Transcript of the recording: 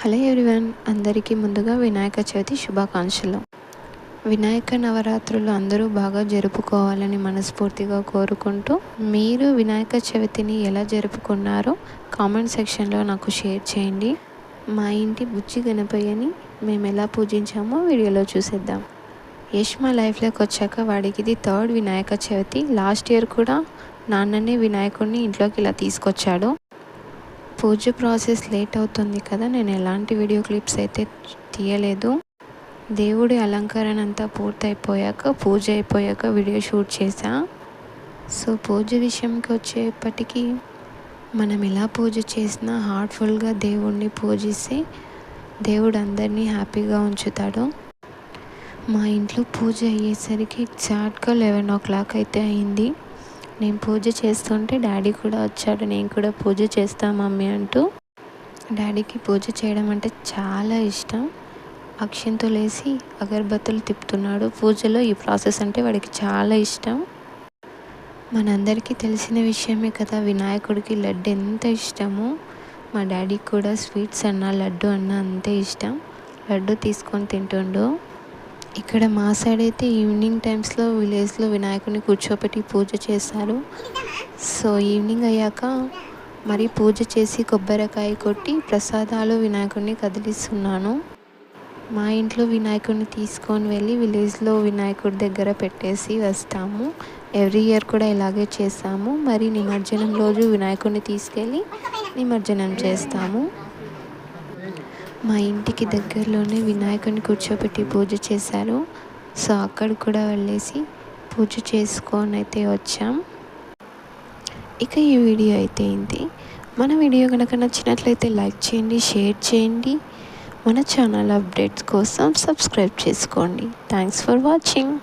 Hello everyone, అందరికీ ముందుగా వినాయక చవితి శుభాకాంక్షలు. వినాయక నవరాత్రులు అందరూ బాగా జరుపుకోవాలని మనస్ఫూర్తిగా కోరుకుంటూ, మీరు వినాయక చవితిని ఎలా జరుపుకున్నారో కామెంట్ సెక్షన్లో నాకు షేర్ చేయండి. మా ఇంటి బుజ్జి గణపయ్యని మేము ఎలా పూజించామో వీడియోలో చూసేద్దాం. యష్ మా లైఫ్లోకి వచ్చాక వాడికి ఇది third Vinayaka Chavithi. Last year కూడా నాన్ననే వినాయకుడిని ఇంట్లోకి ఇలా తీసుకొచ్చాడు. పూజ ప్రాసెస్ లేట్ అవుతుంది కదా, నేను ఎలాంటి వీడియో క్లిప్స్ అయితే తీయలేదు. దేవుడి అలంకరణ అంతా పూర్తయిపోయాక, పూజ అయిపోయాక వీడియో షూట్ చేశా. సో పూజ విషయంకి వచ్చేప్పటికీ మనం ఎలా పూజ చేసినా హార్ట్ఫుల్గా దేవుడిని పూజిస్తే దేవుడు అందరినీ హ్యాపీగా ఉంచుతాడు. మా ఇంట్లో పూజ అయ్యేసరికి ఎగ్జాక్ట్గా 11 అయితే అయింది. నేను పూజ చేస్తుంటే డాడీ కూడా వచ్చాడు. నేను కూడా పూజ చేస్తా మమ్మీ అంటూ. డాడీకి పూజ చేయడం అంటే చాలా ఇష్టం. అక్షింతలు వేసి అగరబత్తులు తిప్పుతున్నాడు. పూజలో ఈ ప్రాసెస్ అంటే వాడికి చాలా ఇష్టం. మనందరికీ తెలిసిన విషయమే కదా, వినాయకుడికి లడ్డు ఎంత ఇష్టమో. మా డాడీకి కూడా స్వీట్స్ అన్న లడ్డు అన్న అంతే ఇష్టం. లడ్డు తీసుకొని తింటుండు. ఇక్కడ మా సైడ్ అయితే ఈవినింగ్ టైమ్స్లో విలేజ్లో వినాయకుడిని కూర్చోపెట్టి పూజ చేస్తారు. సో ఈవినింగ్ అయ్యాక మరి పూజ చేసి కొబ్బరికాయ కొట్టి ప్రసాదాలు వినాయకుడిని కదిలిస్తున్నాను. మా ఇంట్లో వినాయకుడిని తీసుకొని వెళ్ళి విలేజ్లో వినాయకుడి దగ్గర పెట్టేసి వస్తాము. ఎవ్రీ ఇయర్ కూడా ఇలాగే చేస్తాము. మరి నిమజ్జనం రోజు వినాయకుడిని తీసుకెళ్ళి నిమజ్జనం చేస్తాము. మా ఇంటికి దగ్గరలోనే వినాయకుడిని కూర్చోబెట్టి పూజ చేశారు. సో అక్కడ కూడా వెళ్ళేసి పూజ చేసుకొని అయితే వచ్చాం. ఇక ఈ వీడియో అయితే ఇంతే. మన వీడియో కనుక నచ్చినట్లయితే లైక్ చేయండి, షేర్ చేయండి. మన ఛానల్ అప్డేట్స్ కోసం సబ్స్క్రైబ్ చేసుకోండి. Thanks for watching.